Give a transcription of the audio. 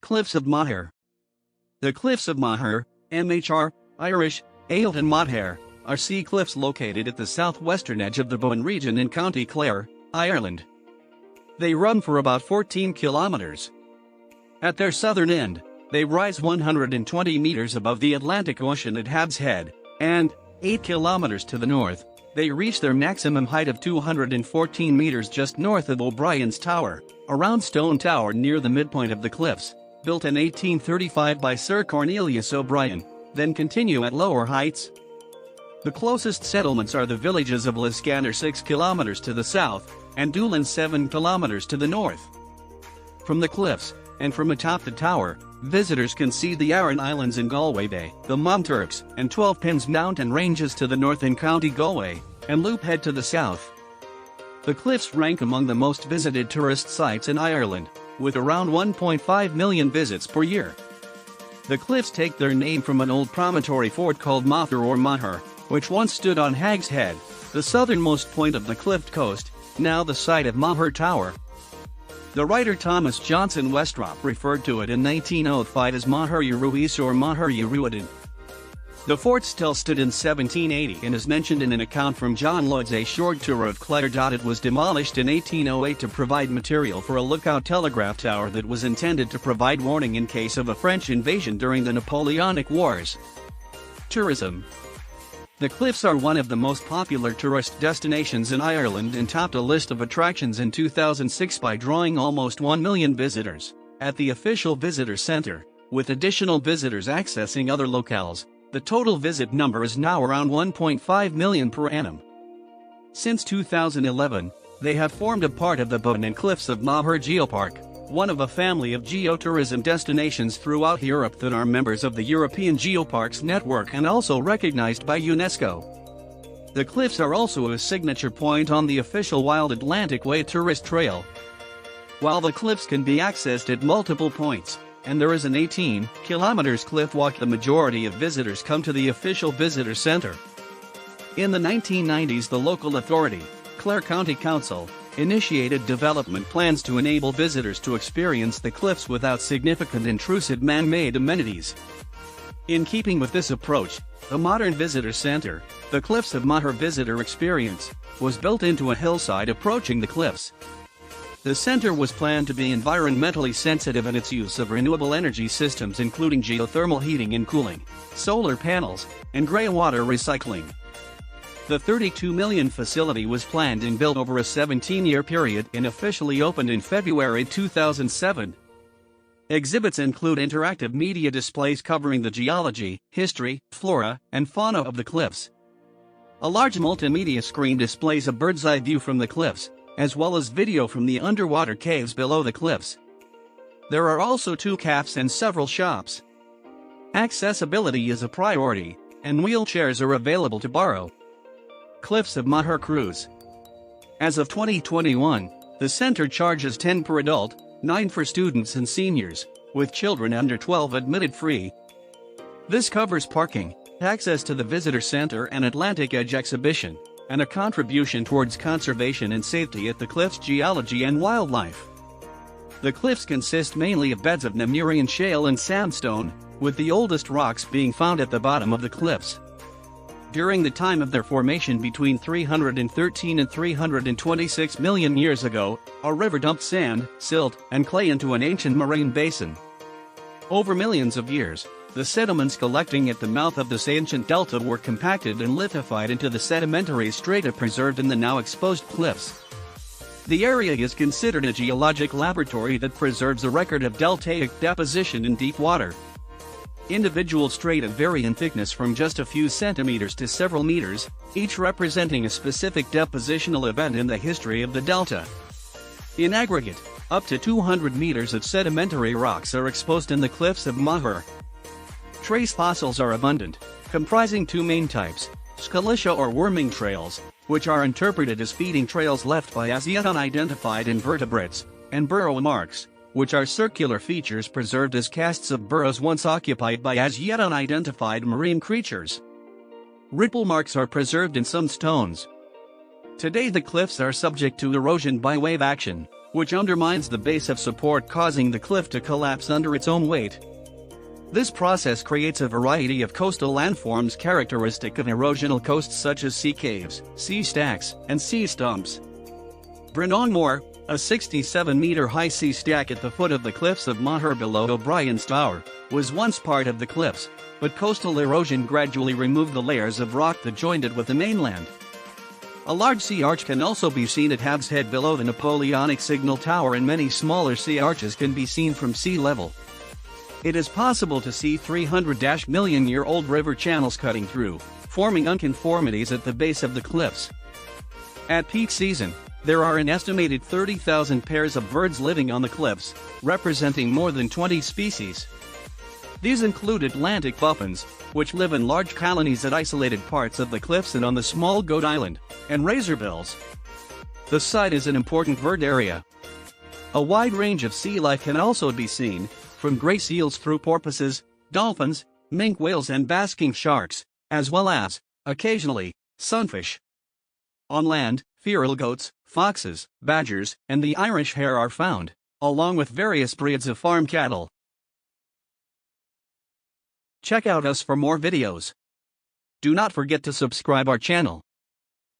Cliffs of Moher. The Cliffs of Moher, MHR, Irish, Ailton Moher, are sea cliffs located at the southwestern edge of the Boyne region in County Clare, Ireland. They run for about 14 kilometers. At their southern end, they rise 120 meters above the Atlantic Ocean at Habs Head, and, 8 kilometers to the north, they reach their maximum height of 214 meters just north of O'Brien's Tower, a round stone tower near the midpoint of the cliffs, built in 1835 by Sir Cornelius O'Brien, then continue at lower heights. The closest settlements are the villages of Liscannor 6 kilometers to the south, and Doolin 7 kilometers to the north. From the cliffs, and from atop the tower, visitors can see the Aran Islands in Galway Bay, the Monturks and 12 Pins mountain ranges to the north in County Galway, and Loop Head to the south. The cliffs rank among the most visited tourist sites in Ireland, with around 1.5 million visits per year. The cliffs take their name from an old promontory fort called Moher or Moher, which once stood on Hag's Head, the southernmost point of the cliffed coast, now the site of Moher Tower. The writer Thomas Johnson Westrop referred to it in 1905 as Moher Ruis or Moher Ruadin. The fort still stood in 1780 and is mentioned in an account from John Lloyd's A Short Tour of Clare. It was demolished in 1808 to provide material for a lookout telegraph tower that was intended to provide warning in case of a French invasion during the Napoleonic Wars. Tourism. The cliffs are one of the most popular tourist destinations in Ireland and topped a list of attractions in 2006 by drawing almost 1 million visitors at the official visitor center, with additional visitors accessing other locales. The total visit number is now around 1.5 million per annum. Since 2011, they have formed a part of the Boyne and Cliffs of Moher Geopark, one of a family of geotourism destinations throughout Europe that are members of the European Geoparks Network and also recognized by UNESCO. The cliffs are also a signature point on the official Wild Atlantic Way tourist trail. While the cliffs can be accessed at multiple points, and there is an 18 kilometers cliff walk, the majority of visitors come to the official visitor center. In the 1990s, the local authority, Clare County Council, initiated development plans to enable visitors to experience the cliffs without significant intrusive man-made amenities. In keeping with this approach, the modern visitor center, the Cliffs of Moher Visitor Experience, was built into a hillside approaching the cliffs. The center was planned to be environmentally sensitive in its use of renewable energy systems, including geothermal heating and cooling, solar panels, and grey water recycling. The $32 million facility was planned and built over a 17-year period and officially opened in February 2007. Exhibits include interactive media displays covering the geology, history, flora, and fauna of the cliffs. A large multimedia screen displays a bird's-eye view from the cliffs, as well as video from the underwater caves below the cliffs. There are also 2 cafes and several shops. Accessibility is a priority, and wheelchairs are available to borrow. Cliffs of Moher Cruise. As of 2021, the center charges $10 per adult, $9 for students and seniors, with children under 12 admitted free. This covers parking, access to the visitor center and Atlantic Edge exhibition, and a contribution towards conservation and safety at the cliff's geology and wildlife. The cliffs consist mainly of beds of Namurian shale and sandstone, with the oldest rocks being found at the bottom of the cliffs. During the time of their formation between 313 and 326 million years ago, a river dumped sand, silt, and clay into an ancient marine basin. Over millions of years, the sediments collecting at the mouth of this ancient delta were compacted and lithified into the sedimentary strata preserved in the now exposed cliffs. The area is considered a geologic laboratory that preserves a record of deltaic deposition in deep water. Individual strata vary in thickness from just a few centimeters to several meters, each representing a specific depositional event in the history of the delta. In aggregate, up to 200 meters of sedimentary rocks are exposed in the cliffs of Moher. Trace fossils are abundant, comprising 2 main types: scolitia or worming trails, which are interpreted as feeding trails left by as yet unidentified invertebrates, and burrow marks, which are circular features preserved as casts of burrows once occupied by as yet unidentified marine creatures. Ripple marks are preserved in some stones. Today the cliffs are subject to erosion by wave action, which undermines the base of support, causing the cliff to collapse under its own weight. This process creates a variety of coastal landforms characteristic of erosional coasts such as sea caves, sea stacks, and sea stumps. Brennong Moor, a 67-meter-high sea stack at the foot of the cliffs of Moher below O'Brien's Tower, was once part of the cliffs, but coastal erosion gradually removed the layers of rock that joined it with the mainland. A large sea arch can also be seen at Hab's Head below the Napoleonic Signal Tower, and many smaller sea arches can be seen from sea level. It is possible to see 300-million-year-old river channels cutting through, forming unconformities at the base of the cliffs. At peak season, there are an estimated 30,000 pairs of birds living on the cliffs, representing more than 20 species. These include Atlantic puffins, which live in large colonies at isolated parts of the cliffs and on the small Goat Island, and razorbills. The site is an important bird area. A wide range of sea life can also be seen, from gray seals through porpoises, dolphins, minke whales and basking sharks, as well as, occasionally, sunfish. On land, feral goats, foxes, badgers, and the Irish hare are found, along with various breeds of farm cattle. Check out us for more videos. Do not forget to subscribe our channel.